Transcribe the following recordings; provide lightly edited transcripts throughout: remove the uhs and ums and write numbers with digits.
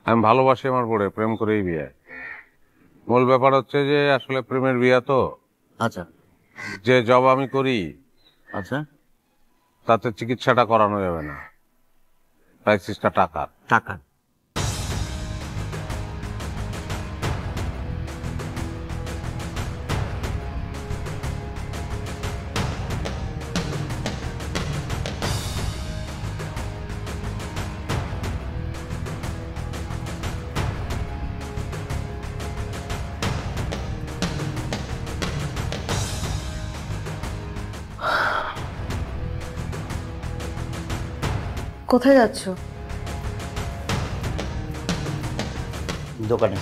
আমি ভালোবাসি আমার বোরে, প্রেম করেই বিয়ে। মূল ব্যাপার হচ্ছে যে আসলে প্রেমের বিয়ে তো। আচ্ছা যে জব আমি করি আচ্ছা, তাতে চিকিৎসাটা করানো যাবে না, প্রাইসিসটা টাকার। টাকা। কোথায় যাচ্ছ? দোকানে।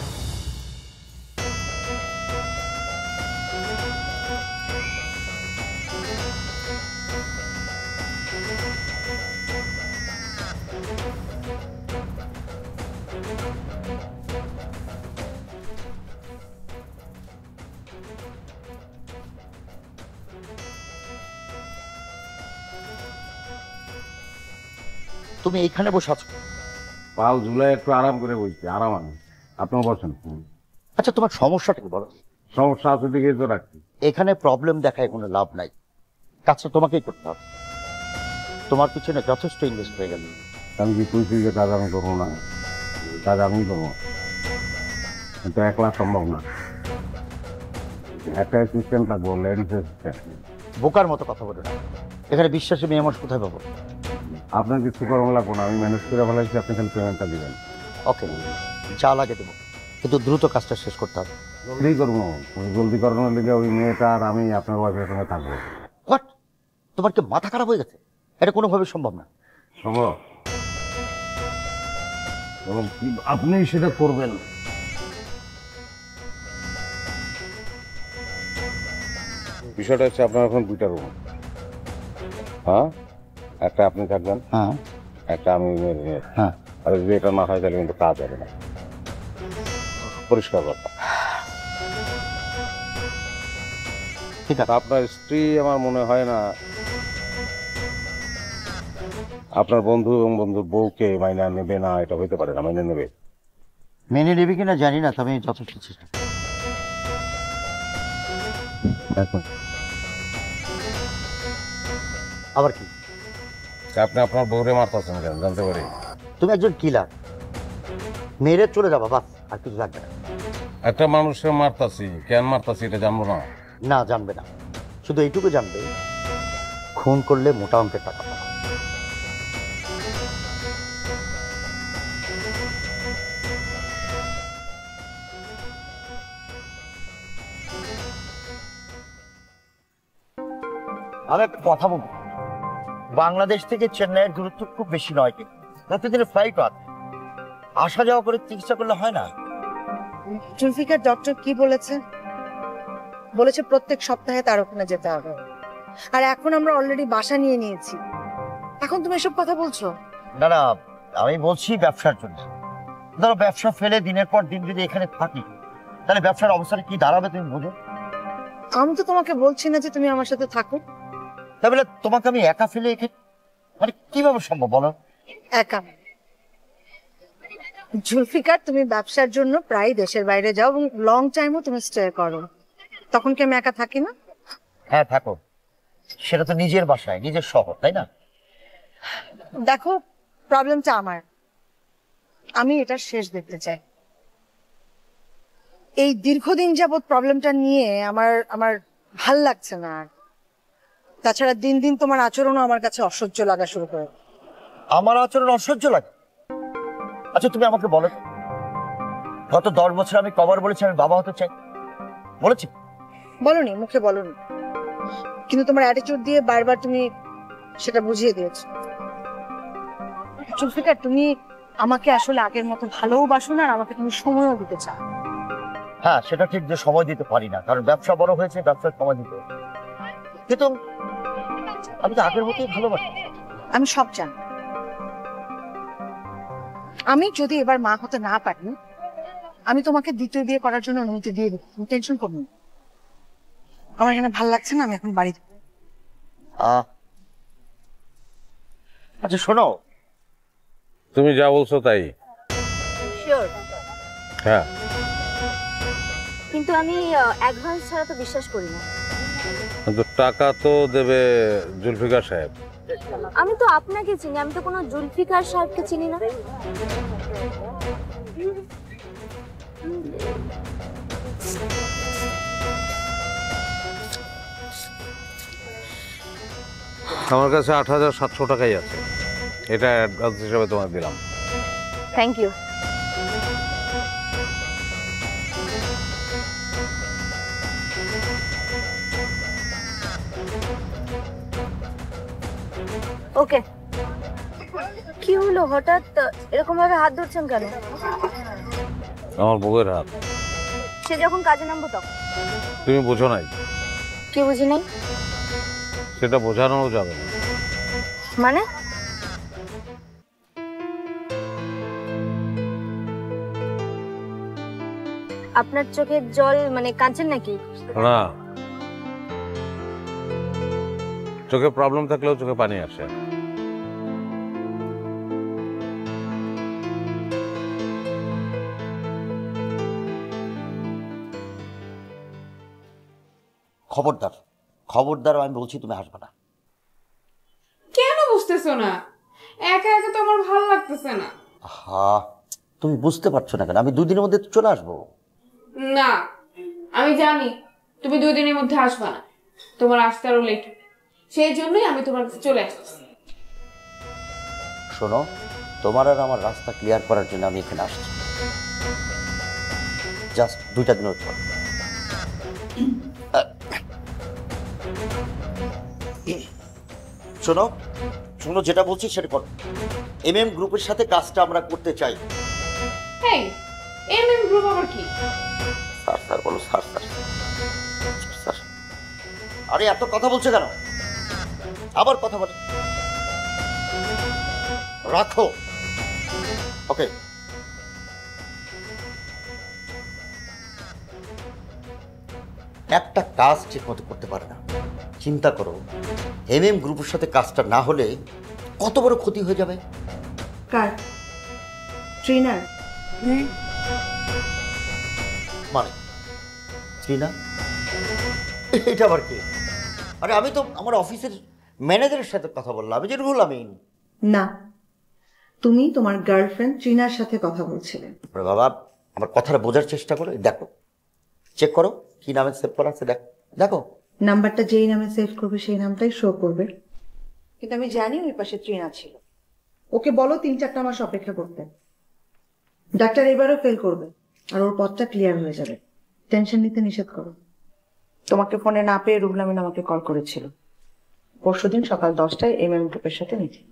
তুমি এইখানে বসে আছো? পাও ঝুলাই একটু আরাম করে বলছি, আরাম আনি। আপনিও বসেন। আচ্ছা, তোমার সমস্যাটা কি বলো? সমস্যা আছে দিকে তো রাখছি। এখানে প্রবলেম দেখায় কোনো লাভ নাই, কাজটা তোমাকেই করতে হবে। তোমার পিছনে যথেষ্ট ইনভেস্ট হয়ে গেল। আমি কি কইছি যে কাজ আমি করবো না? কাজ আমি করবো, কিন্তু একলা সম্ভব না। একটা অ্যাসিস্ট্যান্ট থাকবো, লেডিস অ্যাসিস্ট্যান্ট। বোকার মতো কথা বলে না, এখানে বিশ্বাসী মেয়ে মানুষ কোথায় পাবো? আপনার কিছু কর্ম লাগবো না, আমি ম্যানেজ করে ফেলাইছি, আপনি খালি পেমেন্টটা দিবেন। ওকে, যা লাগে দেবো, কিন্তু দ্রুত কাজটা শেষ করতে হবে। জলদি করবো, ওই জলদি করানোর লিগে ওই মেয়েটা আর আমি আপনার ওয়াইফের সঙ্গে থাকবো। হোয়াট? তোমার কি মাথা খারাপ হয়ে গেছে? এটা কোনোভাবে সম্ভব না। সম্ভব, এবং আপনি সেটা করবেন। বিষয়টা হচ্ছে আপনার এখন দুইটা রুম। হ্যাঁ, একটা আপনি থাকবেন, হ্যাঁ একটা আমি। হ্যাঁ, আর যদি এটা না হয় তাহলে কিন্তু কাজ হবে না। পরিষ্কার কথা। ঠিক আছে। আপনার স্ত্রী আমার মনে হয় না আপনার বন্ধু এবং বন্ধুর বউকে মাইনা নেবে না, এটা হইতে পারে না। মাইনা নেবে। মেনে নেবে কিনা জানি না, তবে যথেষ্ট চেষ্টা। আবার কি? আপনি আপনার বউরে মারতেছেন কেন জানতে পারি? তুমি একজন কিলার, মেরে চলে যাবা, বাস, আর কিছু লাগবে না। একটা মানুষকে মারতাছি, কেন মারতাছি এটা জানবো না? না, জানবে না, শুধু এইটুকু জানবে, খুন করলে মোটা অঙ্কের টাকা পাবা। আমি একটা কথা বলবো, বাংলাদেশ থেকে চেন্নাইয়ের দূরত্ব খুব বেশি নয়, কিন্তু প্রতিদিনের ফ্লাইট আছে, আসা যাওয়া করে চিকিৎসা করলে হয় না? জুলফিকার ডক্টর কি বলেছে? বলেছে প্রত্যেক সপ্তাহে তার ওখানে যেতে হবে। আর এখন আমরা অলরেডি বাসা নিয়ে নিয়েছি, এখন তুমি এসব কথা বলছো? না না, আমি বলছি ব্যবসার জন্য। ধরো ব্যবসা ফেলে দিনের পর দিন যদি এখানে থাকি, তাহলে ব্যবসার অবস্থাটা কি দাঁড়াবে তুমি বুঝো? আমি তো তোমাকে বলছি না যে তুমি আমার সাথে থাকো। তাহলে তোমাকে আমি একা ফেলে এখানে, মানে কিভাবে সম্ভব বলো? একা জুলফিকার, তুমি ব্যবসার জন্য প্রায় দেশের বাইরে যাও এবং লং টাইমও তুমি স্টে করো, তখন কি আমি একা থাকি না? হ্যাঁ থাকো, সেটা তো নিজের বাসায়, নিজের শহর, তাই না? দেখো, প্রবলেমটা আমার, আমি এটার শেষ দেখতে চাই। এই দীর্ঘদিন যাবৎ প্রবলেমটা নিয়ে আমার আমার ভাল লাগছে না আর। তাছাড়া দিন দিন তোমার আচরণও আমার কাছে অসহ্য লাগা শুরু করে। আমার আচরণ অসহ্য লাগে? আচ্ছা তুমি আমাকে বলো, গত 10 বছর আমি কবার বলেছি আমি বাবা হতে চাই? বলেছি? বলনি, মুখে বলনি, কিন্তু তোমার অ্যাটিটিউড দিয়ে বারবার তুমি সেটা বুঝিয়ে দিয়েছো। জুলফিকার, তুমি আমাকে আসলে আগের মতো ভালোবাসো না, আর আমাকে তুমি সময়ও দিতে চাও। হ্যাঁ সেটা ঠিক যে সময় দিতে পারি না, কারণ ব্যবসা বড় হয়েছে, ব্যবসার সময় দিতে হবে। কিন্তু আমি তো আগের মতোই ভালোবাসি। আমি সব জানি। আমি যদি এবার মা হতে না পারি, আমি তোমাকে দ্বিতীয় বিয়ে করার জন্য অনুমতি দিয়ে দেবো, তুমি টেনশন করো না। আমার এখানে ভালো লাগছে না, আমি এখন বাড়ি যাবো। আচ্ছা শোনো, তুমি যা বলছো তাই। শিওর? হ্যাঁ, কিন্তু আমি অ্যাডভান্স ছাড়া তো বিশ্বাস করি না। কিন্তু টাকা তো দেবে জুলফিকার সাহেব। আমি তো আপনাকে চিনি, আমি তো কোনো জুলফিকার সাহেবকে চিনি না। আমার কাছে 8,700 টাকাই আছে, এটা অ্যাডভান্স হিসেবে তোমাকে দিলাম। Thank you. ওকে, কি হলো হঠাৎ এরকম ভাবে হাত ধরছেন কেন? আমার বউয়ের হাত। সে যখন কাজে নামবো তখন। তুমি বোঝো নাই, কি বুঝি নাই? সেটা বোঝানো যাবে না। মানে? আপনার চোখের জল মানে কাঁদছেন নাকি? না, চোখে প্রবলেম থাকলেও চোখে পানি আসে। খবরদার, খবরদার, আমি বলছি তুমি হাসবে না। কেন বুঝতেছো না? একা একা তো আমার ভালো লাগতেছে না। হ্যাঁ, তুমি বুঝতে পারছো না কেন? আমি 2 দিনের মধ্যে চলে আসবো। না, আমি জানি তুমি 2 দিনের মধ্যে আসবে না, তোমার আসতে আরো লেট হবে। সেই জন্যই আমি তোমার কাছে চলে আসছি। শোনো, তোমার আর আমার রাস্তা ক্লিয়ার করার জন্য আমি এখানে আসছি। জাস্ট 2টা দিনের পর। শোনো শোনো, যেটা বলছি সেটা করো। MM গ্রুপের সাথে কাজটা আমরা করতে চাই। এই এমএম গ্রুপ আবার কি? স্যার স্যার বলো, স্যার স্যার স্যার। আরে এত কথা বলছো কেন? আবার কথা বলো, রাখো। ওকে, একটা কাজ ঠিক মতো করতে পারে না। চিন্তা করো, MM গ্রুপের সাথে কাজটা না হলে কত বড় ক্ষতি হয়ে যাবে। কার? ট্রেনার? মানে না, এটা আবার কি? আরে আমি তো আমার অফিসের ম্যানেজারের সাথে কথা বললাম, আমি যে রুহুল আমিন। না, তুমি তোমার গার্লফ্রেন্ড ট্রিনার সাথে কথা বলছিলে। আরে বাবা, আমার কথাটা বোঝার চেষ্টা করো। দেখো, চেক করো কি নামে সেভ করা আছে, দেখো দেখো। নাম্বারটা যেই নামে সেভ করবে সেই নামটাই শো করবে। কিন্তু আমি জানি ওই পাশে ট্রিনা ছিল। ওকে বলো 3-4টা মাস অপেক্ষা করতে। ডাক্তার এবারও ফেল করবে আর ওর পথটা ক্লিয়ার হয়ে যাবে। টেনশন নিতে নিষেধ করো। তোমাকে ফোনে না পেয়ে রুহুল আমিন আমাকে কল করেছিল পরশুদিন সকাল 10টায় MM গ্রুপের সাথে মিটিং।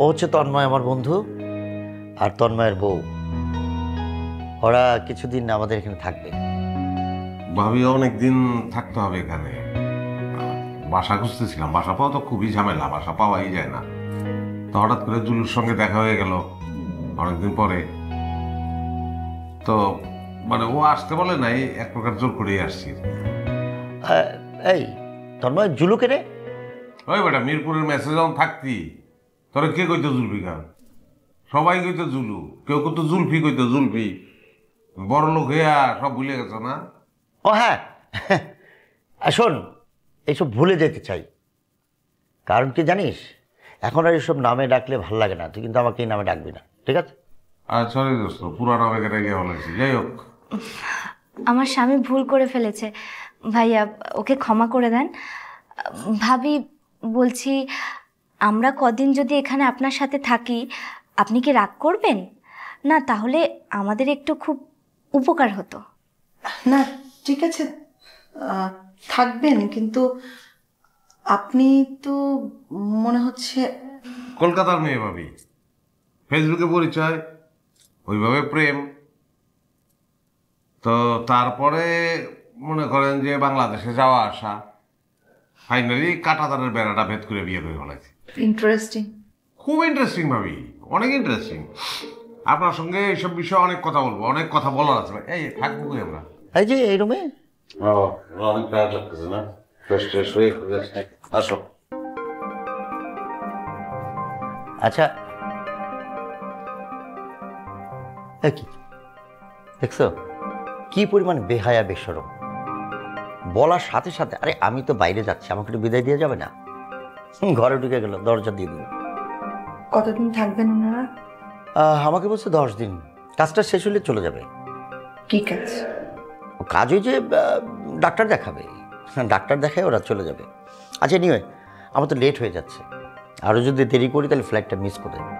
ও হচ্ছে তন্ময়, আমার বন্ধু, আর তন্ময়ের বউ। ওরা কিছুদিন আমাদের এখানে থাকবে। ভাবি অনেকদিন থাকতে হবে এখানে। বাসা খুঁজতেছিলাম, বাসা পাওয়া তো খুবই ঝামেলা, বাসা পাওয়াই যায় না। তো হঠাৎ করে জুলুর সঙ্গে দেখা হয়ে গেল অনেকদিন পরে। তো মানে ও আসতে বলে নাই, এক প্রকার জোর করেই আসছি। এই তন্ময়, জুলুকে রে? ওই বেটা, মিরপুরের মেসেজ যখন থাকতি তোরা কে কইতো জুলফিকা? সবাই কইতো জুলু, কেউ কইতো জুলফি, কইতো জুলফি। বড় লোক হইয়া সব ভুলে গেছো না? ও হ্যাঁ, শোন, এইসব ভুলে যেতে চাই। কারণ কি জানিস, এখন আর এসব নামে ডাকলে ভাল লাগে না। তুই কিন্তু আমাকে এই নামে ডাকবি না, ঠিক আছে? আর সরি দোস্ত, পুরানো বেগে গিয়ে বলেছি। যাই হোক, আমার স্বামী ভুল করে ফেলেছে ভাইয়া, ওকে ক্ষমা করে দেন। ভাবি, বলছি আমরা কদিন যদি এখানে আপনার সাথে থাকি আপনি কি রাগ করবেন না? তাহলে আমাদের একটু খুব উপকার হতো। না ঠিক আছে, থাকবেন, কিন্তু আপনি তো মনে হচ্ছে কলকাতার মেয়ে ভাবি, ফেসবুকে পরিচয়, ওইভাবে প্রেম। তো তারপরে মনে করেন যে বাংলাদেশে যাওয়া আসা, ফাইনালি কাঁটাতারের বেড়াটা ভেদ করে বিয়ে করে ফেলেছি। ইন্টারেস্টিং। খুব ইন্টারেস্টিং ভাবি, অনেক ইন্টারেস্টিং। আপনার সঙ্গে এইসব বিষয়ে অনেক কথা বলবো, অনেক কথা বলার আছে। এই থাকবো কি আমরা? এই যে এই রুমে অনেক টায়ার্ড লাগতেছে না? ফ্রেশ ট্রেশ হয়ে আসো। আচ্ছা এ কি দেখছো কি পরিমাণ বেহায়া বেশরম, বলার সাথে সাথে আরে আমি তো বাইরে যাচ্ছি, আমাকে একটু বিদায় দিয়ে যাবে না? ঘরে ঢুকে গেল, দরজা দিয়ে দিল। কতদিন থাকবেন ওনারা? আমাকে বলছে 10 দিন, কাজটা শেষ হলে চলে যাবে। কি কাজ? কাজ ওই যে ডাক্তার দেখাবে, ডাক্তার দেখায় ওরা চলে যাবে। আচ্ছা নিয়ে আমার তো লেট হয়ে যাচ্ছে, আরও যদি দেরি করি তাহলে ফ্লাইটটা মিস করে দেবে।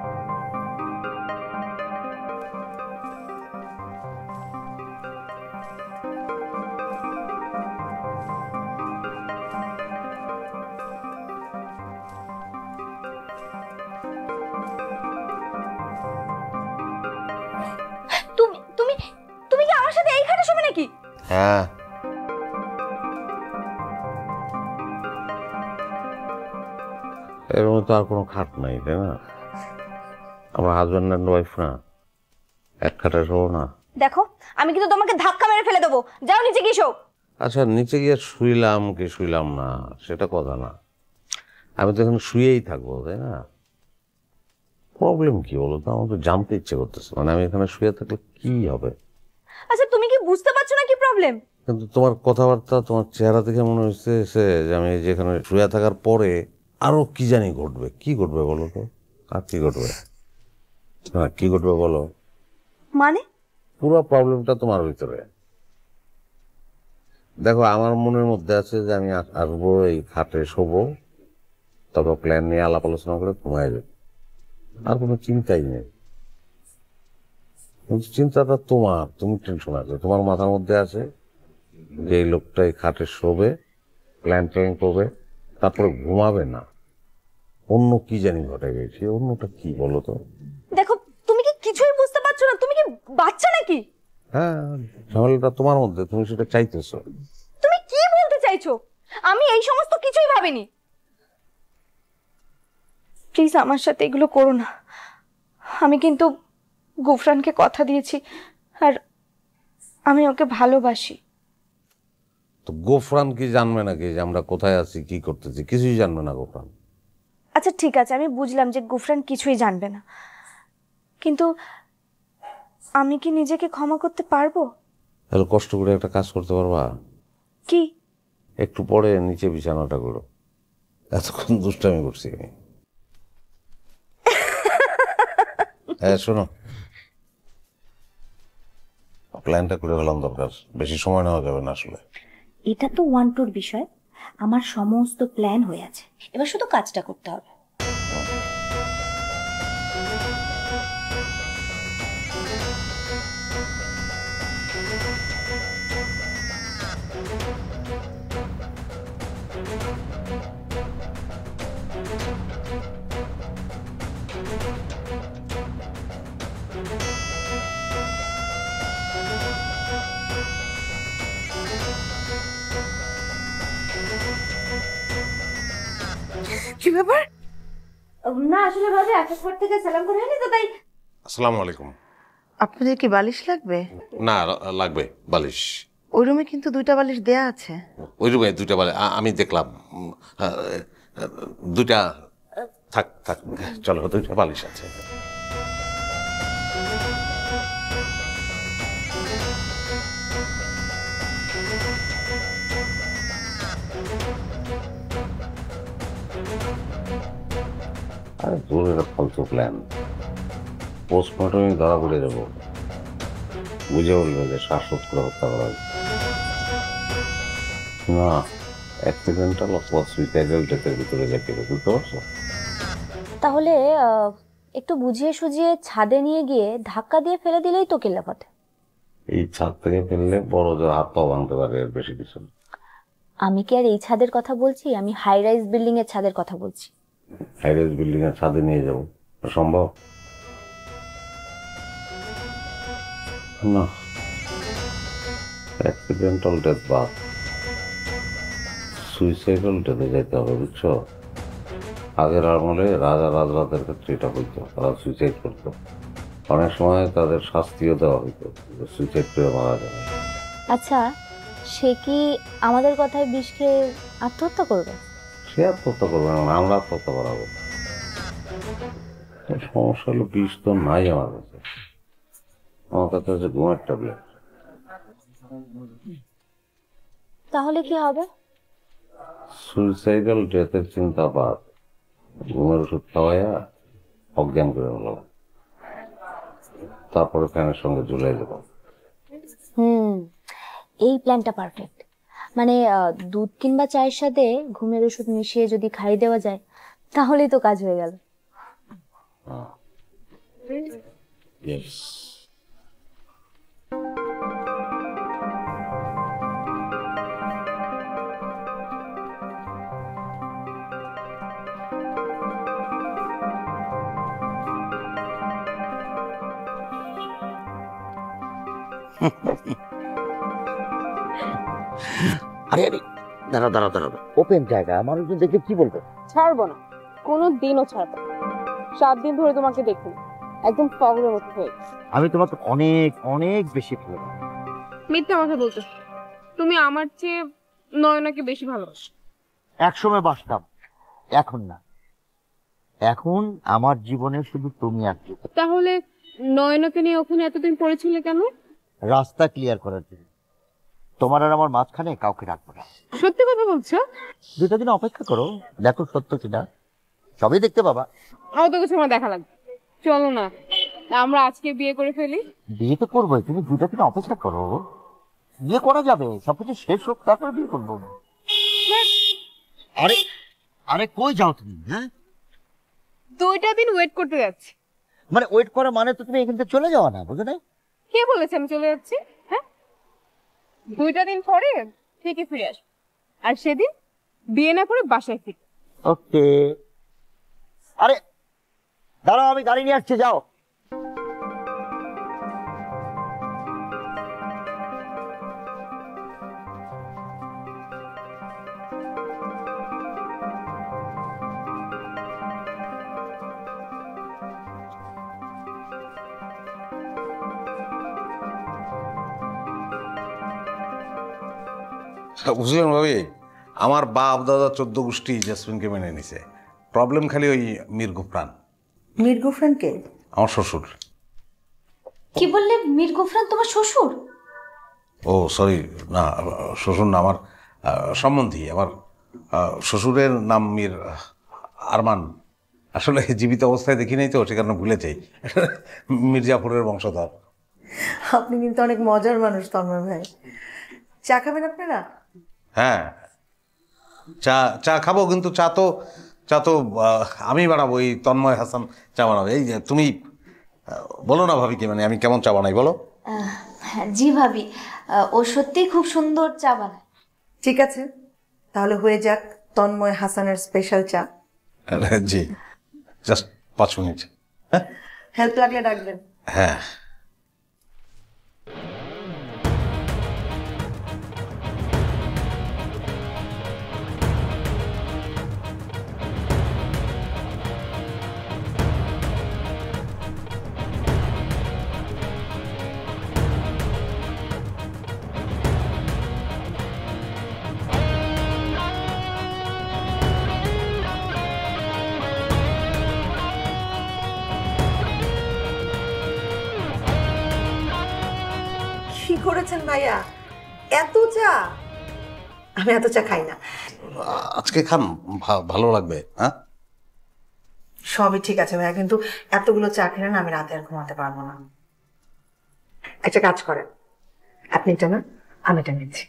তুমি তুমি তুমি কি আমার সাথে এইখানে শোবে নাকি? হ্যাঁ এর মধ্যে তো আর কোনো খাট নাই, তাই না? আমার হাজব্যান্ড অ্যান্ড ওয়াইফ না, এক খাটে শোবো না? দেখো আমি কিন্তু তোমাকে ধাক্কা মেরে ফেলে দেবো, যাও নিচে গিয়ে শো। আচ্ছা নিচে গিয়ে শুইলাম কি শুইলাম না সেটা কথা না, আমি তো এখানে শুয়েই থাকবো, তাই না? প্রবলেম কি বলো তো? আমার তো জানতে ইচ্ছে করতেছে, মানে আমি এখানে শুয়ে থাকলে কি হবে? আচ্ছা তুমি কি বুঝতে পারছো না কি প্রবলেম? কিন্তু তোমার কথাবার্তা, তোমার চেহারা দেখে মনে হচ্ছে যে আমি যেখানে শুয়ে থাকার পরে আরো কি জানি ঘটবে। কি ঘটবে বলো তো? আর কি ঘটবে? হ্যাঁ কি ঘটবে বলো? মানে পুরো প্রবলেমটা তোমার ভিতরে। দেখো আমার মনের মধ্যে আছে যে আমি আসবো, এই খাটে শোবো, তবে প্ল্যান নিয়ে আলাপ আলোচনা করে ঘুমায় যাবো, আর কোনো চিন্তাই নেই। কিন্তু চিন্তাটা তোমার, তুমি টেনশন আছে, তোমার মাথার মধ্যে আছে যে এই লোকটা এই খাটে শোবে, প্ল্যান ট্যান করবে, তারপরে ঘুমাবে না, অন্য কি জানি ঘটে গেছে। অন্যটা কি বলো তো? দেখো তুমি কি কিছুই বুঝতে পারছো না? তুমি কি বাচ্চা নাকি? হ্যাঁ ঝামেলাটা তোমার মধ্যে, তুমি সেটা চাইতেছো। তুমি কি বলতে চাইছো? আমি এই সমস্ত কিছুই ভাবিনি। প্লিজ আমার সাথে এগুলো করো না। আমি কিন্তু গুফরানকে কথা দিয়েছি, আর আমি ওকে ভালোবাসি। তো গোফরান কি জানবে নাকি যে আমরা কোথায় আছি, কি করতেছি? কিছুই জানবে না গোফরান। আচ্ছা ঠিক আছে, আমি বুঝলাম যে গুফরান কিছুই জানবে না, কিন্তু আমি কি নিজেকে ক্ষমা করতে পারবো? তাহলে কষ্ট করে একটা কাজ করতে পারবা? কি? একটু পরে নিচে বিছানাটা করো। এতক্ষণ দুষ্টামি করছি আমি। হ্যাঁ শোনো, প্ল্যানটা করে ফেলাম, দরকার বেশি সময় নেওয়া যাবে না আসলে। এটা তো 1-2 বিষয়, আমার সমস্ত প্ল্যান হয়ে আছে, এবার শুধু কাজটা করতে হবে। কি ব্যাপার? না আসলে ভাবে আসার পর থেকে সালাম করে হয়নি তো, তাই। আসসালামু আলাইকুম। আপনাদের কি বালিশ লাগবে? না লাগবে বালিশ। ওই রুমে কিন্তু 2টা বালিশ দেয়া আছে। ওই রুমে 2টা বালিশ আমি দেখলাম, 2টা থাক থাক, চলো 2টা বালিশ আছে। আর দূরের ফালতু প্ল্যান, পোস্টমর্টমে ধরা পড়ে যাবো, বুঝে বলবে যে শ্বাসরোধ করে হত্যা করা হয়েছে। না, অ্যাক্সিডেন্টাল অথবা সুইসাইডাল ডেথের ভিতরে যেতে, বুঝতে পারছো? তাহলে একটু বুঝিয়ে সুঝিয়ে ছাদে নিয়ে গিয়ে ধাক্কা দিয়ে ফেলে দিলেই তো কেল্লাফতে। এই ছাদ থেকে ফেললে বড় জোর হাত পাও ভাঙতে পারে, এর বেশি কিছু না। আমি কি আর এই ছাদের কথা বলছি? আমি হাই রাইজ বিল্ডিং এর ছাদের কথা বলছি। হাইরাইজ বিল্ডিং এর ছাদে নিয়ে যাবো, সম্ভব না। অ্যাক্সিডেন্টাল ডেথ বা সুইসাইডাল ডেথে যেতে হবে, বুঝছো? আগের আমলে রাজা রাজরাতের ক্ষেত্রে এটা হইতো, তারা সুইসাইড করতো, অনেক সময় তাদের শাস্তিও দেওয়া হইতো, সুইসাইড করে মারা যাবে। আচ্ছা সে কি আমাদের কথায় বিষ খেয়ে আত্মহত্যা করবে? সে আত্মহত্যা করবে না, আমরা আত্মহত্যা করাবো। সমস্যা হলো বিষ তো নাই আমার কাছে, আমার কাছে আছে ঘুমের ট্যাবলেট। তাহলে কি হবে? সুইসাইডাল ডেথের চিন্তা বাদ, ঘুমের ওষুধ খাওয়াইয়া অজ্ঞান করে হলো, তারপরে ফ্যানের সঙ্গে ঝুলাই দেবো। এই প্ল্যানটা পারফেক্ট। মানে দুধ কিংবা চায়ের সাথে ঘুমের ওষুধ মিশিয়ে যদি খাইয়ে দেওয়া যায় তাহলেই তো কাজ হয়ে গেল। Yes. আরে আরে, দাঁড়া দাঁড়া দাঁড়া, ওপেন জায়গা, মানুষজন দেখে কি বলবে? ছাড়বো না, কোনো দিনও ছাড়বো না। 7 দিন ধরে তোমাকে দেখুন, একদম পাগলের মতো হয়ে। আমি তোমাকে অনেক অনেক বেশি ভালোবাসি। মিথ্যা কথা বলছো, তুমি আমার চেয়ে নয়নাকে বেশি ভালোবাসো। একসময় বাসতাম, এখন না। এখন আমার জীবনে শুধু তুমি আর তুই। তাহলে নয়নাকে নিয়ে ওখানে এতদিন পড়েছিলে কেন? রাস্তা ক্লিয়ার করার জন্য। তোমার আর আমার মাঝখানে কাউকে রাখবো না। সত্যি কথা বলছো? 2টা দিন অপেক্ষা করো, দেখো সত্য কিনা, সবই দেখতে পাবা। অত কিছু আমার দেখা লাগবে, চলো না আমরা আজকে বিয়ে করে ফেলি। বিয়ে তো করবোই, তুমি 2টা দিন অপেক্ষা করো, বিয়ে করা যাবে, সবকিছু শেষ হোক তারপরে বিয়ে করবো। আরে আরে কই যাও তুমি? হ্যাঁ, 2টা দিন ওয়েট করতে যাচ্ছি। মানে ওয়েট করা মানে তো তুমি এখান থেকে চলে যাওয়া না, বুঝো না? কে বলেছে আমি চলে যাচ্ছি? হ্যাঁ, 2টা দিন পরে ঠিকই ফিরে আসবো, আর সেদিন বিয়ে না করে বাসায় ফিরবো। ওকে। আরে দাঁড়াও, আমি গাড়ি নিয়ে আসছি, যাও। বুঝলেন ভাবি, আমার বাপ দাদা 14 গোষ্ঠী জেসমিনকে মেনে নিছে। প্রবলেম খালি ওই মীর গুফরান। মীর গুফরান কে? আমার শ্বশুর। কি বললে? মীর গুফরান তোমার শ্বশুর? ও সরি, না শ্বশুর না, আমার সম্বন্ধী। আমার শ্বশুরের নাম মীর আরমান। আসলে জীবিত অবস্থায় দেখি নাই তো, সে কারণে ভুলে যাই। মির্জাপুরের বংশধর। আপনি কিন্তু অনেক মজার মানুষ তন্ময় ভাই। চা খাবেন আপনারা? হ্যাঁ, চা চা খাবো, কিন্তু চা তো আমি বানাবো। এই তন্ময় হাসান চা বানাবো। এই যে তুমি বলো না ভাবি, কি মানে আমি কেমন চা বানাই বলো? জি ভাবি, ও সত্যিই খুব সুন্দর চা বানায়। ঠিক আছে, তাহলে হয়ে যাক তন্ময় হাসানের স্পেশাল চা। জি, জাস্ট 5 মিনিট। হ্যাঁ, হেল্প লাগলে ডাকবেন। হ্যাঁ। কি করেছেন ভাইয়া, এত চা? আমি এত চা খাই না। আজকে খান, ভালো লাগবে। হ্যাঁ, সবই ঠিক আছে ভাইয়া, কিন্তু এতগুলো চা খেলে না আমি রাতে আর ঘুমাতে পারবো না। একটা কাজ করেন, আপনি এটা না, আমি এটা নিচ্ছি।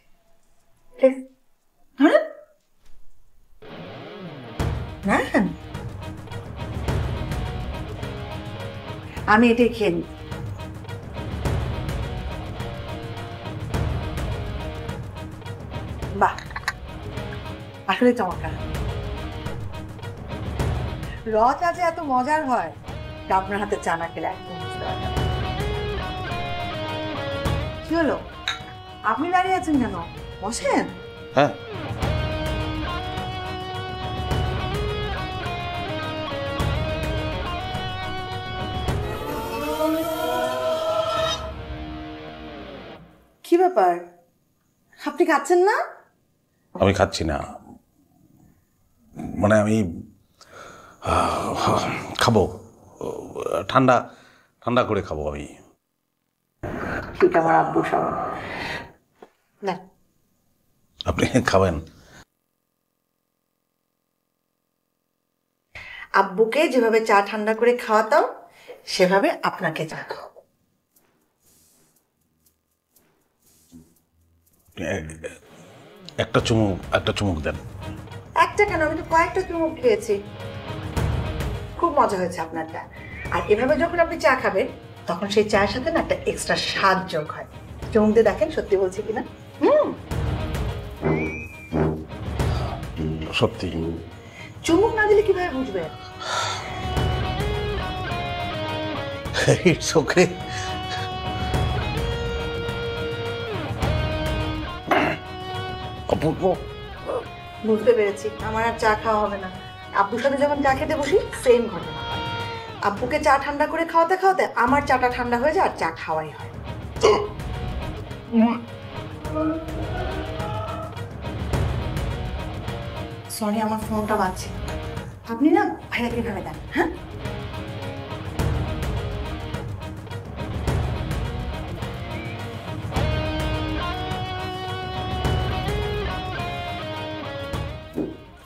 আমি এটাই খেয়ে নিই। বাহ, আসলে চমৎকার। র চা যে এত মজার হয় তা আপনার হাতে চা না খেলে একদম বুঝতে পারবেন না। কি হলো, আপনি দাঁড়িয়ে আছেন কেন? বসেন। হ্যাঁ। কি ব্যাপার, আপনি খাচ্ছেন না? আমি খাচ্ছি না, মানে আমি খাবো, ঠান্ডা ঠান্ডা করে খাবো আমি। ঠিক আমার আব্বু সব না, আপনি খাবেন? আব্বুকে যেভাবে চা ঠান্ডা করে খাওয়াতাম সেভাবে আপনাকে চা খাওয়াবো। একটা চুমুক দেন। একটা কেন, আমি তো কয়েকটা চুমুক খেয়েছি, খুব মজা হয়েছে আপনারটা। আর এভাবে যখন আপনি চা খাবেন তখন সেই চায়ের সাথে না একটা এক্সট্রা স্বাদ যোগ হয়। চুমুক দিয়ে দেখেন সত্যি বলছি কিনা। সত্যি? চুমুক না দিলে কিভাবে বুঝবেন? It's okay. অপূর্ব, বুঝতে পেরেছি, আমার আর চা খাওয়া হবে না। আব্বুর সাথে যখন চা খেতে বসি সেম ঘটনা হয়। আব্বুকে চা ঠান্ডা করে খাওয়াতে খাওয়াতে আমার চাটা ঠান্ডা হয়ে যায় আর চা খাওয়াই হয়। সরি, আমার ফোনটা বাজছে, আপনি না ভাইয়াকে ভেবে দেন। হ্যাঁ,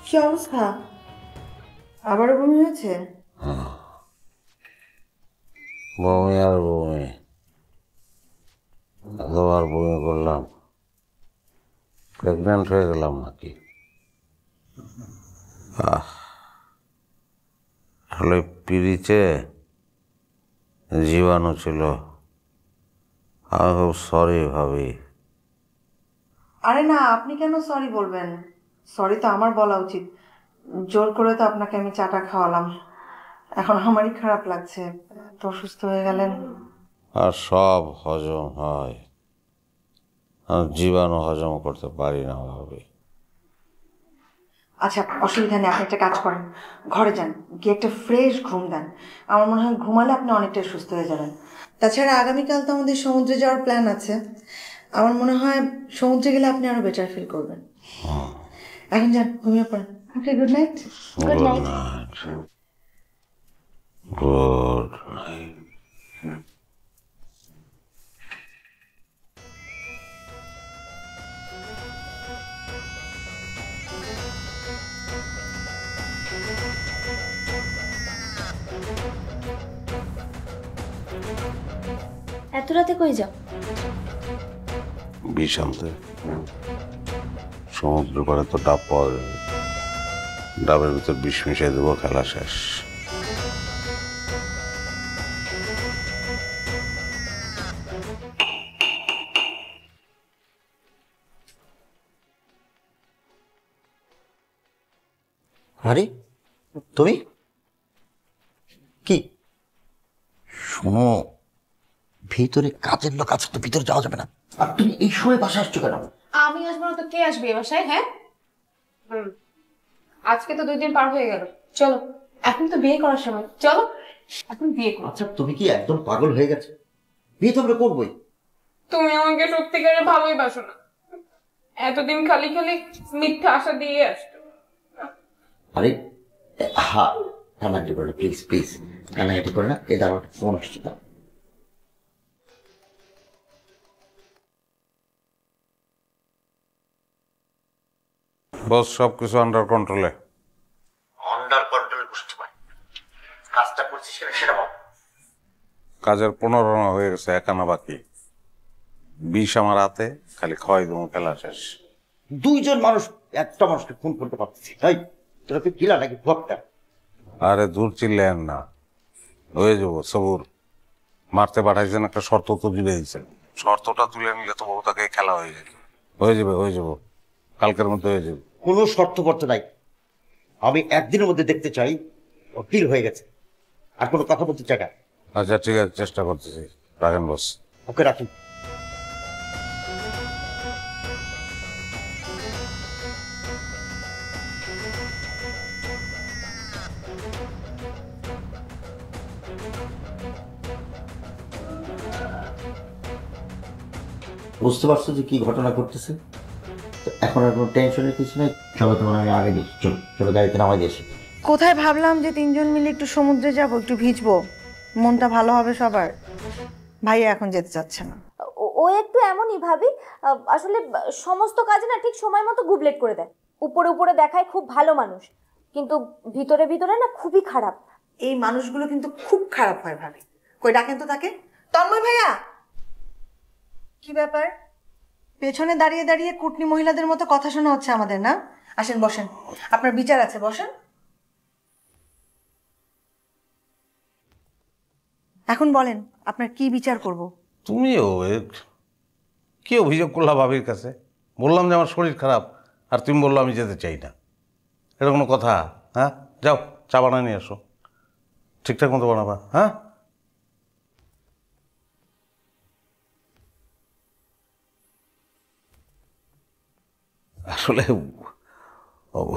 কি অবস্থা? আবারও বমি হয়েছে? বমি আর বমি, এতবার বমি করলাম, প্রেগনেন্ট হয়ে গেলাম নাকি? আসলে পিরিচে জীবাণু ছিল। আমি খুব সরি ভাবি। আরে না, আপনি কেন সরি বলবেন? সরি তো আমার বলা উচিত। জোর করে তো আপনাকে আমি চাটা খাওয়ালাম, এখন আমারই খারাপ লাগছে। তো অসুস্থ হয়ে গেলেন। আর সব হজম হয়, আর জীবাণু হজম করতে পারি না ভাবি। আচ্ছা অসুবিধা নেই, আপনি একটা কাজ করেন, ঘরে যান, গিয়ে একটা ফ্রেশ ঘুম দেন। আমার মনে হয় ঘুমালে আপনি অনেকটাই সুস্থ হয়ে যাবেন। তাছাড়া আগামীকাল তো আমাদের সমুদ্রে যাওয়ার প্ল্যান আছে। আমার মনে হয় সমুদ্রে গেলে আপনি আরো বেটার ফিল করবেন। এখন যান, ঘুমিয়ে পড়েন। Okay, good night. Good night. Good night. এত রাতে কই যাও? বিষ আনতে। সমুদ্র পাড়ে তো ডাব পাওয়া যাবে, ডাবের ভিতর বিষ মিশিয়ে দেবো, খেলা শেষ। আরে তুমি কি? শোনো, ভিতরে কাজের লোক আছে, তো ভিতরে যাওয়া যাবে না। আর তুমি এই সময় বাসা আসছো কেন? আমি আসবো না তো কে আসবে এ বাসায়? হ্যাঁ, আজকে তো 2 দিন পার হয়ে গেল। চলো, এখন তো বিয়ে করার সময়, চলো এখন বিয়ে করো। আচ্ছা তুমি কি একদম পাগল হয়ে গেছে? বিয়ে তো আমরা করবোই। তুমি আমাকে সত্যিকারে ভালোই বাসো না, এতদিন খালি খালি মিথ্যা আশা দিয়ে আসতো। আরে হ্যাঁ, কান্নাকাটি করে না প্লিজ প্লিজ, কান্নাকাটি করে না। এই দাঁড়াও, ফোন আসছে। বস, সব কিছু আন্ডার কন্ট্রোলে। আন্ডার কন্ট্রোল বুঝতে পারি, কাজটা করছিস কিনা সেটা বল। কাজের 15 আনা হয়ে গেছে, 1 আনা বাকি। বিষ আমার হাতে, খালি খাওয়াই দেবো, খেলা শেষ। 2 জন মানুষ, একটা মানুষকে ফোন করতে পারতেছি। তাই তোরা কি গিলা নাকি ভক্তা? আরে দূর চিল্লেন না, হয়ে যাবো সবুর। মারতে পাঠাইছেন, একটা শর্ত তো তুলে দিয়েছেন, শর্তটা তুলে নিলে তো বউ তাকে খেলা হয়ে যাবে। হয়ে যাবো, কালকের মধ্যে হয়ে যাবে। কোনো শর্ত পড়তে নাই, আমি একদিনের মধ্যে দেখতে চাই ও কিল হয়ে গেছে। আর কোনো কথা বলতে চাই না। আচ্ছা ঠিক আছে, চেষ্টা করতেছি। রাখেন বস। ওকে রাখুন। বুঝতে পারছো যে কি ঘটনা ঘটতেছে? এখন আর কোনো টেনশনের কিছু নেই। চলো তোমার আমি আগে দিচ্ছি, চলো চলো গাড়িতে নামাই দিয়েছি। কোথায় ভাবলাম যে তিনজন মিলে একটু সমুদ্রে যাব, একটু ভিজবো, মনটা ভালো হবে সবার। ভাইয়া এখন যেতে চাচ্ছে না। ও একটু এমনই ভাবি, আসলে সমস্ত কাজে না ঠিক সময় মতো গুবলেট করে দেয়। উপরে উপরে দেখায় খুব ভালো মানুষ, কিন্তু ভিতরে ভিতরে না খুবই খারাপ। এই মানুষগুলো কিন্তু খুব খারাপ হয় ভাবি। কই ডাকেন তো তাকে। তন্ময় ভাইয়া, কি ব্যাপার? পেছনে দাঁড়িয়ে দাঁড়িয়ে কুটনি মহিলাদের মতো কথা শোনা হচ্ছে আমাদের, না? আসেন বসেন, আপনার বিচার আছে, বসেন। এখন বলেন আপনার কি বিচার করব? তুমিও কি অভিযোগ করলা ভাবির কাছে? বললাম যে আমার শরীর খারাপ, আর তুমি বললো আমি যেতে চাই না। এটা কোনো কথা? হ্যাঁ, যাও চা বানায় নিয়ে আসো, ঠিকঠাক মতো বানাবা। হ্যাঁ, আসলে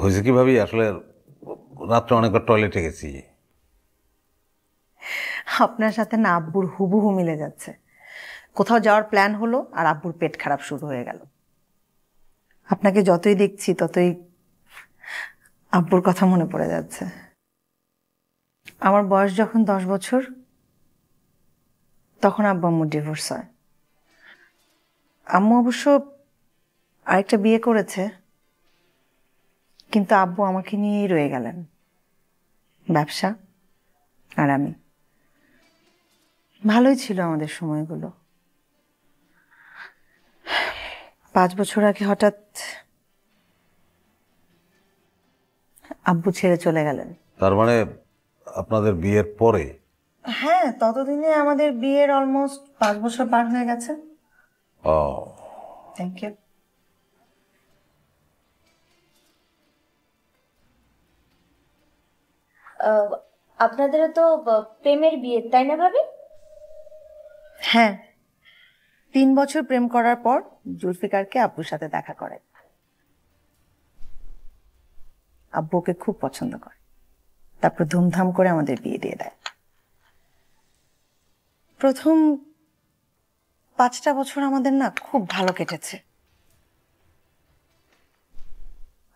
হয়েছে কি ভাবি, আসলে রাত্রে অনেকবার টয়লেটে গেছি। আপনার সাথে না আব্বুর হুবহু মিলে যাচ্ছে। কোথাও যাওয়ার প্ল্যান হলো আর আব্বুর পেট খারাপ শুরু হয়ে গেল। আপনাকে যতই দেখছি ততই আব্বুর কথা মনে পড়ে যাচ্ছে। আমার বয়স যখন 10 বছর, তখন আব্বু আম্মুর ডিভোর্স হয়। আম্মু অবশ্য আরেকটা বিয়ে করেছে, কিন্তু আব্বু আমাকে নিয়েই রয়ে গেলেন, ব্যবসা আর আমি। ভালোই ছিল আমাদের সময়গুলো। 5 বছর আগে হঠাৎ আব্বু ছেড়ে চলে গেলেন। তার মানে আপনাদের বিয়ের পরে? হ্যাঁ, ততদিনে আমাদের বিয়ের অলমোস্ট 5 বছর পার হয়ে গেছে। ও, থ্যাংক ইউ। আপনাদেরও তো প্রেমের বিয়ে, তাই না ভাবি? হ্যাঁ, 3 বছর প্রেম করার পর জুলফিকারকে আব্বুর সাথে দেখা করে। আব্বু ওকে খুব পছন্দ করে, তারপর ধুমধাম করে আমাদের বিয়ে দিয়ে দেয়। প্রথম 5টা বছর আমাদের না খুব ভালো কেটেছে।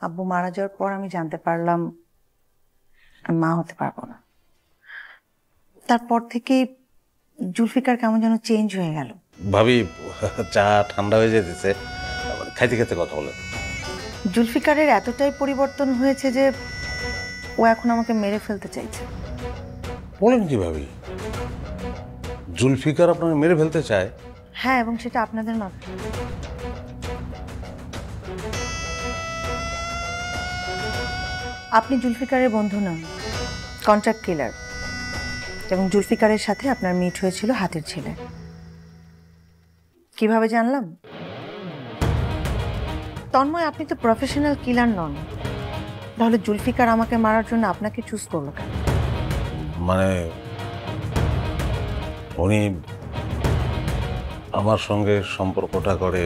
আব্বু মারা যাওয়ার পর আমি জানতে পারলাম আমি মা হতে পারবো না। তারপর থেকে জুলফিকার কেমন যেন চেঞ্জ হয়ে গেল। ভাবি চা ঠান্ডা হয়ে যেতেছে, খাইতে খেতে কথা বলে। জুলফিকারের এতটাই পরিবর্তন হয়েছে যে ও এখন আমাকে মেরে ফেলতে চাইছে। বলেন কি ভাবি, জুলফিকার আপনাকে মেরে ফেলতে চায়? হ্যাঁ, এবং সেটা আপনাদের মাধ্যমে। আপনি জুলফিকারের বন্ধু নন, কন্ট্রাক্ট কিলার। এবং জুলফিকারের সাথে আপনার মিট হয়েছিল হাতের ছেলে। কিভাবে জানলাম? তন্ময়, আপনি তো প্রফেশনাল কিলার নন, তাহলে জুলফিকার আমাকে মারার জন্য আপনাকে চুজ করলো কেন? মানে উনি আমার সঙ্গে সম্পর্কটা করে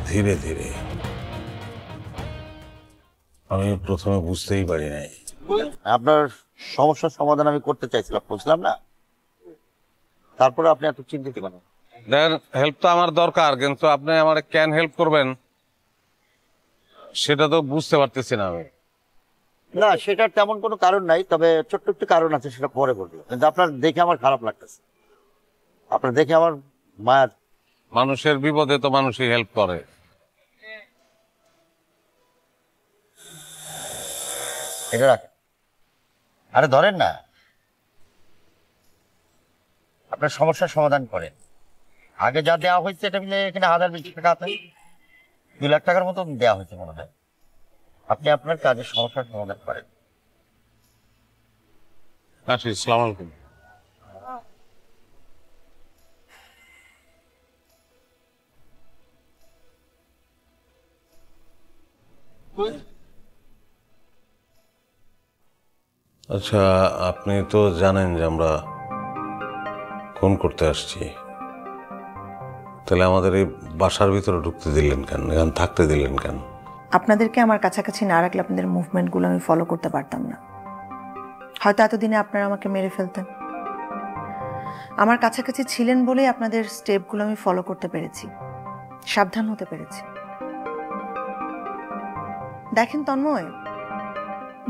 ধীরে ধীরে। আমি প্রথমে বুঝতেই পারি নাই। আপনার সমস্যার সমাধান আমি করতে চাইছিলাম, বুঝলাম না, তারপরে আপনি এত চিন্তিত কেন? দেখেন, হেল্প তো আমার দরকার, কিন্তু আপনি আমার কেন হেল্প করবেন সেটা তো বুঝতে পারতেছি না আমি। না, সেটার তেমন কোনো কারণ নাই, তবে ছোট্ট একটু কারণ আছে, সেটা পরে বলবো। কিন্তু আপনার দেখে আমার খারাপ লাগতেছে, আপনার দেখে আমার মায়া। মানুষের বিপদে তো মানুষই হেল্প করে। এটা রাখেন, আরে ধরেন না, আপনার সমস্যার সমাধান করেন। আগে যা দেওয়া হয়েছে এটা মিলে এখানে 1020 টাকা আছে, 2 লাখ টাকার মতো দেওয়া হয়েছে মনে হয়। আপনি আপনার কাজের সমস্যার সমাধান করেন। আচ্ছা, আসসালামু আলাইকুম। আচ্ছা, আপনি তো জানেন যে আমরা খুন করতে আসছি, তাহলে আমাদের এই বাসার ভিতরে ঢুকতে দিলেন কেন, এখানে থাকতে দিলেন কেন? আপনাদেরকে আমার কাছাকাছি না রাখলে আপনাদের মুভমেন্টগুলো আমি ফলো করতে পারতাম না। হয়তো এতদিনে আপনারা আমাকে মেরে ফেলতেন। আমার কাছাকাছি ছিলেন বলেই আপনাদের স্টেপগুলো আমি ফলো করতে পেরেছি, সাবধান হতে পেরেছি। দেখেন তন্ময়,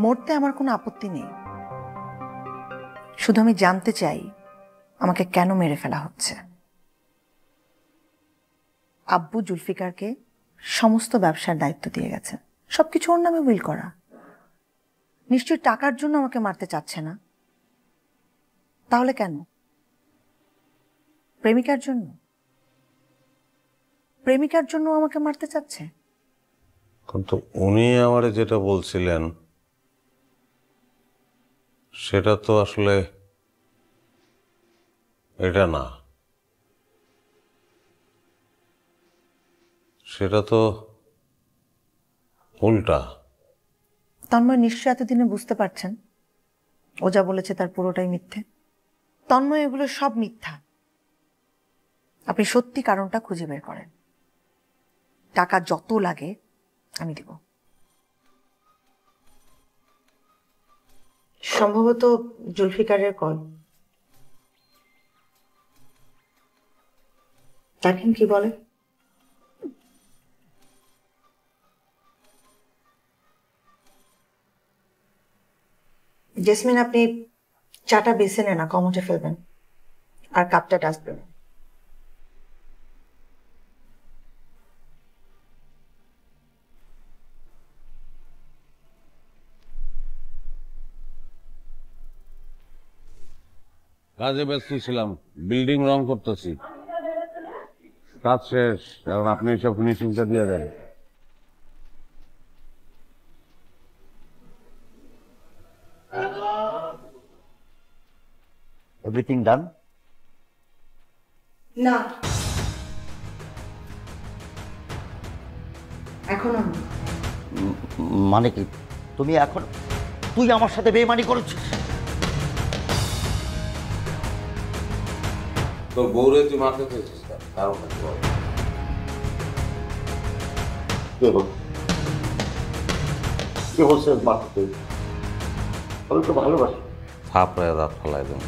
মরতে আমার কোনো আপত্তি নেই, শুধু আমি জানতে চাই আমাকে কেন মেরে ফেলা হচ্ছে। আব্বু জুলফিকারকে সমস্ত ব্যবসার দায়িত্ব দিয়ে গেছে, সবকিছু ওর নামে উইল করা। নিশ্চয়ই টাকার জন্য আমাকে মারতে চাচ্ছে না, তাহলে কেন? প্রেমিকার জন্য? প্রেমিকার জন্য আমাকে মারতে চাচ্ছে? কিন্তু উনি আমারে যেটা বলছিলেন সেটা তো আসলে এটা না, সেটা তো উল্টা। তন্ময় নিশ্চয় এতদিনে বুঝতে পারছেন ও যা বলেছে তার পুরোটাই মিথ্যে। তন্ময় এগুলো সব মিথ্যা। আপনি সত্যি কারণটা খুঁজে বের করেন, টাকা যত লাগে আমি দেব। সম্ভবত জুলফিকারের কল। দেখেন কি বলে। জেসমিন, আপনি চাটা বেছে নেন না, কমোটে ফেলবেন, আর কাপটা ডাস্টবিনে। কাজে ব্যস্ত ছিলাম, বিল্ডিং রং করতেছি, কাজ শেষ, এখন আপনি সব ফিনিশিংটা দিয়ে দেন। এভরিথিং ডান? না, এখনো না। মানে কি তুমি এখন, তুই আমার সাথে বেইমানি করেছিস? তোর বউরে তুই মারতে চেয়েছিস, কারণটা কি বল? কে বলছে মারতে? আমি তো ভালোবাসি। থাপড়ায় দাঁত ফেলাই দেন,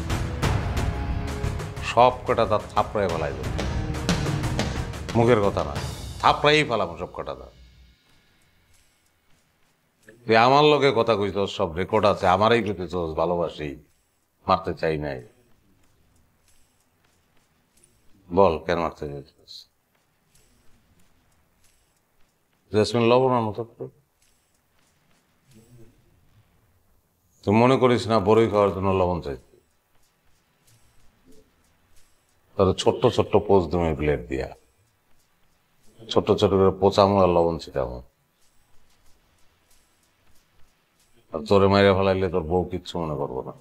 সব কটা দাঁত থাপড়ায় ফেলাই দেন, মুখের কথা না, থাপড়াই ফেলাম সব কটা দাঁত। তুই আমার লোকে কথা কইছ, সব রেকর্ড আছে, আমারই কইতেছ ভালোবাসি, মারতে চাই নাই। বল কেন মারতে চাইছিস? জেসমিন লবণ আনো তো। তুই মনে করিস না বড়ই খাওয়ার জন্য লবণ চাইছি? তাহলে ছোট্ট ছোট্ট পোজ তুমি প্লেট দিয়া ছোট্ট ছোট করে পোচামো আর লবণ ছিটামো, আর তোরে মাইরে ফেলাইলে তোর বউ কিচ্ছু মনে করবো না।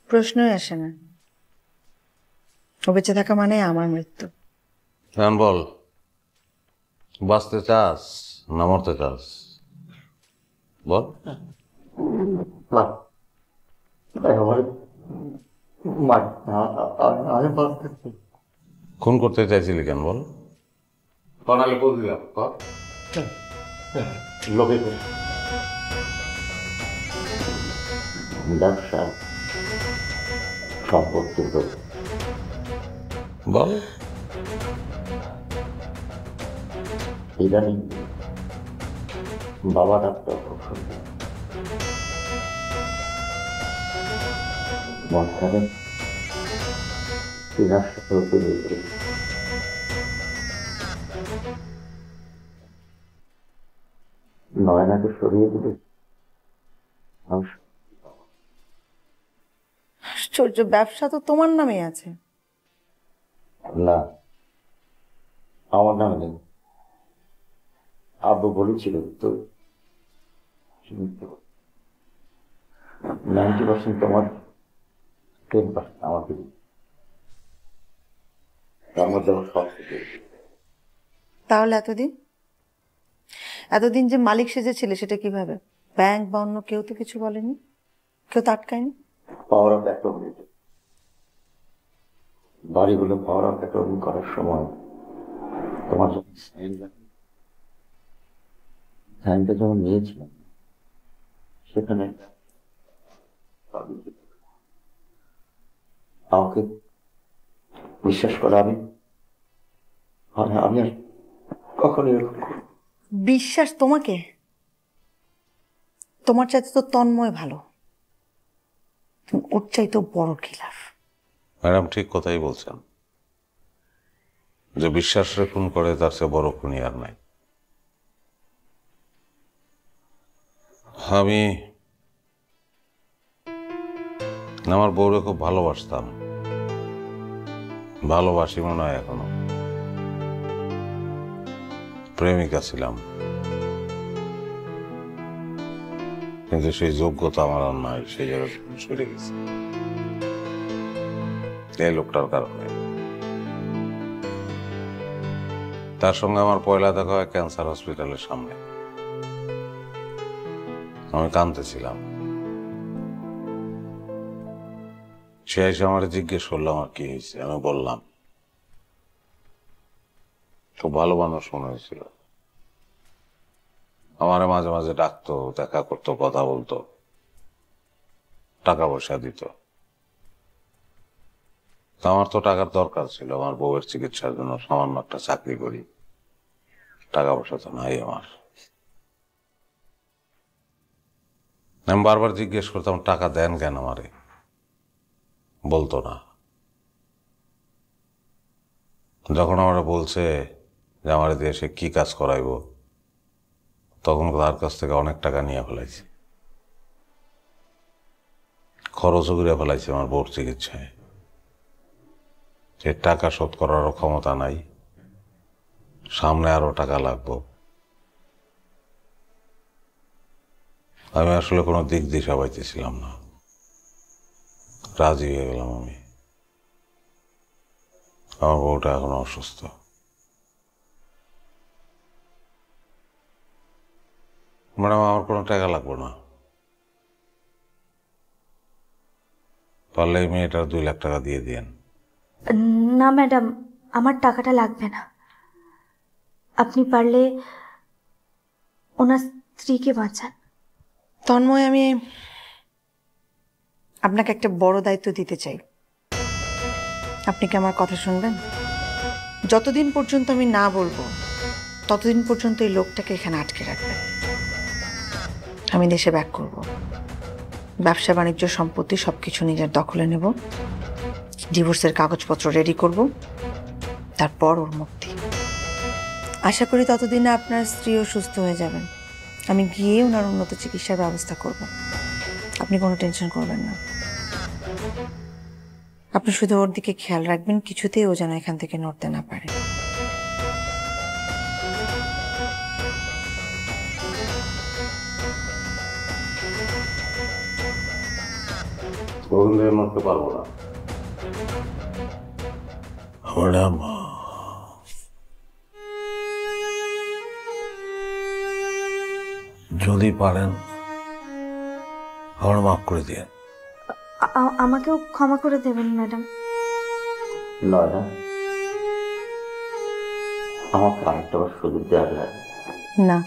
প্রশ্নই আসে না, ও বেঁচে থাকা মানে আমার মৃত্যু। এখন বল, বাঁচতে চাস না মরতে চাস? বল। খুন করতে চাইছিলি কেন বল? কনালে বল দিলাম লোকে ব্যবসা সম্পত্তি বল। ইদানিং বাবা ডাক্তার খুব সুন্দর, মন খারাপ, নয়নাকে সরিয়ে দিলে আশ্চর্য, ব্যবসা তো তোমার নামে আছে। না, আমার নামে নেই। আব্বু বলেছিল তো 90% তোমার, 10% আমার দিদি, তার মধ্যে আমার সব কিছু। তাহলে এতদিন যে মালিক সেজেছিলে সেটা কিভাবে? ব্যাংক বা অন্য কেউ তো কিছু বলেনি, কেউ তো আটকায়নি। পাওয়ার অফ অ্যাটর্নি, বাড়িগুলো পাওয়ার অফ অ্যাটর্নি করার সময় তোমার সাইনটা যখন নিয়েছিলাম সেখানে আমাকে বিশ্বাস করা, আমি আর কখনো বিশ্বাস তোমাকে? তোমার চাইতে তো তন্ময় ভালো, তুমি ওর চাইতেও বড় কিলার। ম্যাডাম ঠিক কথাই বলছেন, যে বিশ্বাসরে খুন করে তার চেয়ে বড় খুনি আর নাই। আমি আমার বউরে খুব ভালোবাসতাম, ভালোবাসি মনে হয় এখনো। প্রেমিকা ছিলাম, কিন্তু সেই যোগ্যতা আমার আর নাই, সেই জায়গায় সরে গেছে এই লোকটার কারণে। তার সঙ্গে আমার পয়লা দেখা হয় ক্যান্সার হসপিটালের সামনে। আমি কাঁদতেছিলাম, সে এসে আমার জিজ্ঞেস করলাম আর কি হয়েছে। আমি বললাম, খুব ভালো মানুষ মনে হয়েছিল, আমার মাঝে মাঝে ডাকতো, দেখা করতো, কথা বলতো, টাকা পয়সা দিত। আমার তো টাকার দরকার ছিল, আমার বউয়ের চিকিৎসার জন্য সামান্য একটা চাকরি করি, টাকা পয়সা তো নাই আমার। আমি বারবার জিজ্ঞেস করতাম টাকা দেন কেন আমারে, বলতো না। যখন আমরা বলছে যে আমার দিয়ে সে কি কাজ করাইব, তখন তার কাছ থেকে অনেক টাকা নিয়ে ফেলাইছি, খরচও করে ফেলাইছি আমার বউর চিকিৎসায়। সে টাকা শোধ করারও ক্ষমতা নাই, সামনে আরো টাকা লাগবো। আমি আসলে কোনো দিক দিশা পাইতেছিলাম না, রাজি হয়ে গেলাম আমি। আমার বউটা এখন অসুস্থ, ম্যাডাম আমার কোনো টাকা লাগবে না, পারলে এই মেয়েটার 2 লাখ টাকা দিয়ে দিয়েন। না ম্যাডাম, আমার টাকাটা লাগবে না। আপনি পারলে ওনার স্ত্রীকে বাঁচান। তন্ময়, আমি আপনাকে একটা বড় দায়িত্ব দিতে চাই। আপনি কি আমার কথা শুনবেন? যতদিন পর্যন্ত আমি না বলবো, ততদিন পর্যন্ত এই লোকটাকে এখানে আটকে রাখবেন। আমি দেশে ব্যাক করব, ব্যবসা বাণিজ্য সম্পত্তি সবকিছু নিজের দখলে নেব, ডিভোর্সের কাগজপত্র রেডি করব, তারপর ওর মুক্তি। আশা করি ততদিনে আপনার স্ত্রীও সুস্থ হয়ে যাবেন। আমি গিয়ে ওনার উন্নত চিকিৎসার ব্যবস্থা করব, আপনি কোনো টেনশন করবেন না। আপনি শুধু ওর দিকে খেয়াল রাখবেন, কিছুতেই ও যেন এখান থেকে নড়তে না পারে। নড়তে পারবো না ম্যাডাম। যদি পারেন আমার মাফ করে দিয়ে। আমাকেও ক্ষমা করে দেবেন ম্যাডাম। লয়না, আমাকে আরেকটা সুযোগ দেওয়া যায় না।